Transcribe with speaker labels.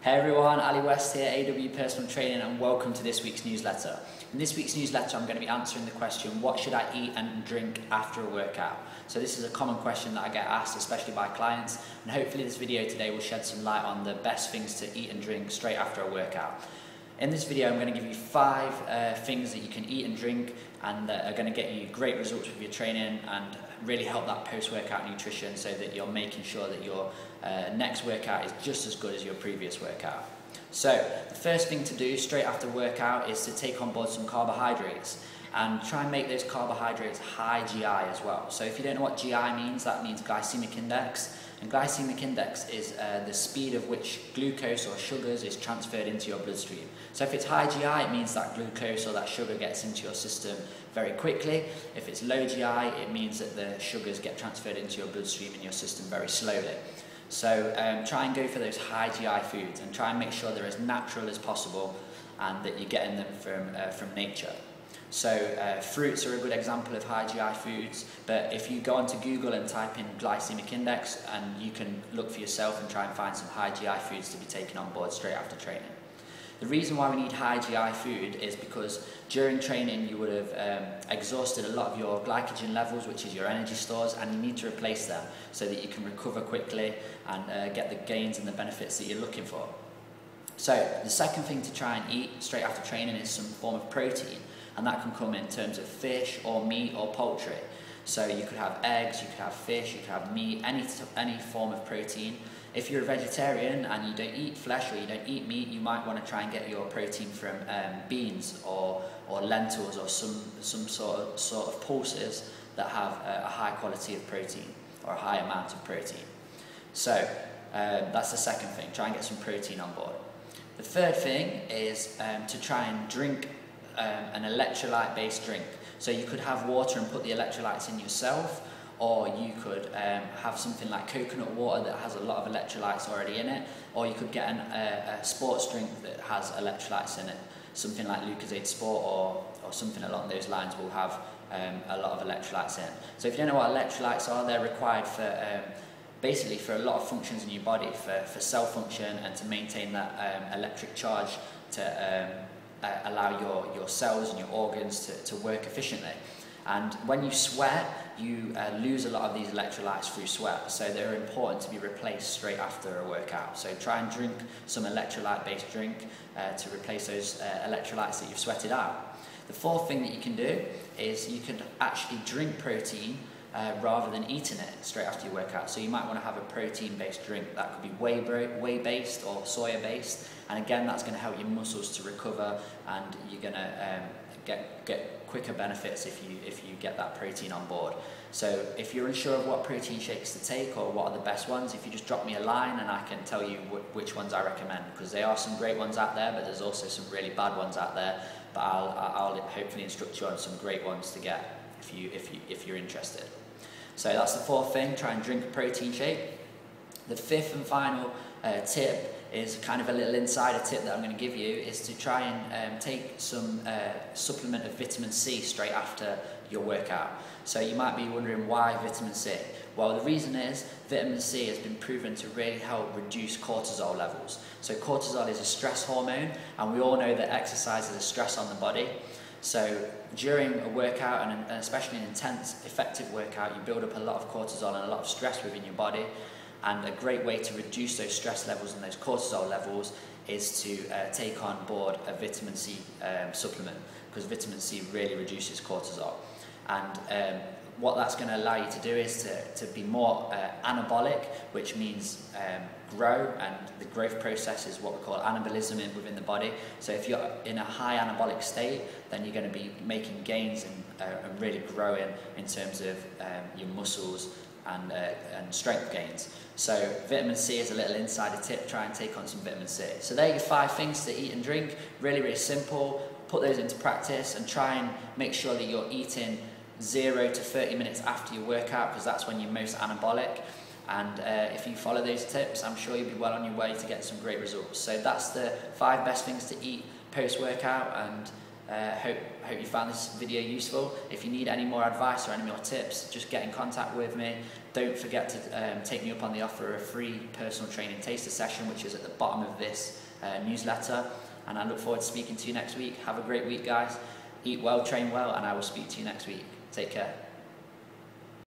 Speaker 1: Hey everyone, Ali West here, AW Personal Training, and welcome to this week's newsletter. In this week's newsletter, I'm going to be answering the question, what should I eat and drink after a workout? So this is a common question that I get asked, especially by clients, and hopefully this video today will shed some light on the best things to eat and drink straight after a workout. In this video, I'm going to give you 5 things that you can eat and drink and that are going to get you great results with your training and really help that post-workout nutrition so that you're making sure that your next workout is just as good as your previous workout. So the first thing to do straight after workout is to take on board some carbohydrates and try and make those carbohydrates high GI as well. So if you don't know what GI means, that means glycemic index. And glycemic index is the speed of which glucose or sugars is transferred into your bloodstream. So if it's high GI, it means that glucose or that sugar gets into your system very quickly. If it's low GI, it means that the sugars get transferred into your bloodstream in your system very slowly. So try and go for those high GI foods and try and make sure they're as natural as possible and that you're getting them from nature. So fruits are a good example of high GI foods, but if you go onto Google and type in glycemic index, and you can look for yourself and try and find some high GI foods to be taken on board straight after training. The reason why we need high GI food is because during training you would have exhausted a lot of your glycogen levels, which is your energy stores, and you need to replace them so that you can recover quickly and get the gains and the benefits that you're looking for. So the second thing to try and eat straight after training is some form of protein, and that can come in terms of fish or meat or poultry. So you could have eggs, you could have fish, you could have meat, any form of protein. If you're a vegetarian and you don't eat flesh or you don't eat meat, you might want to try and get your protein from beans or lentils or some sort of pulses that have a high quality of protein or a high amount of protein. So that's the second thing, try and get some protein on board. The third thing is to try and drink an electrolyte based drink. So you could have water and put the electrolytes in yourself, or you could have something like coconut water that has a lot of electrolytes already in it, or you could get a sports drink that has electrolytes in it. Something like Lucozade Sport or something along those lines will have a lot of electrolytes in. So if you don't know what electrolytes are, they're required for basically for a lot of functions in your body, for cell function and to maintain that electric charge to allow your cells and your organs to work efficiently. And when you sweat, you lose a lot of these electrolytes through sweat, so they're important to be replaced straight after a workout. So try and drink some electrolyte based drink to replace those electrolytes that you've sweated out. The fourth thing that you can do is you can actually drink protein rather than eating it straight after your workout. So you might want to have a protein based drink that could be whey based or soya based, and again that's going to help your muscles to recover, and you're going to get quicker benefits if you get that protein on board. So if you're unsure of what protein shakes to take or what are the best ones, if you just drop me a line and I can tell you which ones I recommend, because there are some great ones out there, but there's also some really bad ones out there, but I'll hopefully instruct you on some great ones to get if you're interested. So that's the fourth thing, try and drink a protein shake. The fifth and final tip is kind of a little insider tip that I'm going to give you, is to try and take some supplement of vitamin C straight after your workout. So you might be wondering, why vitamin C? Well, the reason is vitamin C has been proven to really help reduce cortisol levels. So cortisol is a stress hormone, and we all know that exercise is a stress on the body. So during a workout, and especially an intense, effective workout, you build up a lot of cortisol and a lot of stress within your body. And a great way to reduce those stress levels and those cortisol levels is to take on board a vitamin C supplement, because vitamin C really reduces cortisol. And what that's going to allow you to do is to be more anabolic, which means grow, and the growth process is what we call anabolism within the body. So if you're in a high anabolic state, then you're going to be making gains and really growing in terms of your muscles and strength gains. So vitamin C is a little insider tip, try and take on some vitamin C. So there are your 5 things to eat and drink, really, really simple. Put those into practice and try and make sure that you're eating 0 to 30 minutes after your workout, because that's when you're most anabolic. And if you follow those tips, I'm sure you'll be well on your way to get some great results. So that's the 5 best things to eat post-workout, and Hope you found this video useful. If you need any more advice or any more tips, just get in contact with me. Don't forget to take me up on the offer of a free personal training taster session, which is at the bottom of this newsletter. And I look forward to speaking to you next week. Have a great week, guys. Eat well, train well, and I will speak to you next week. Take care.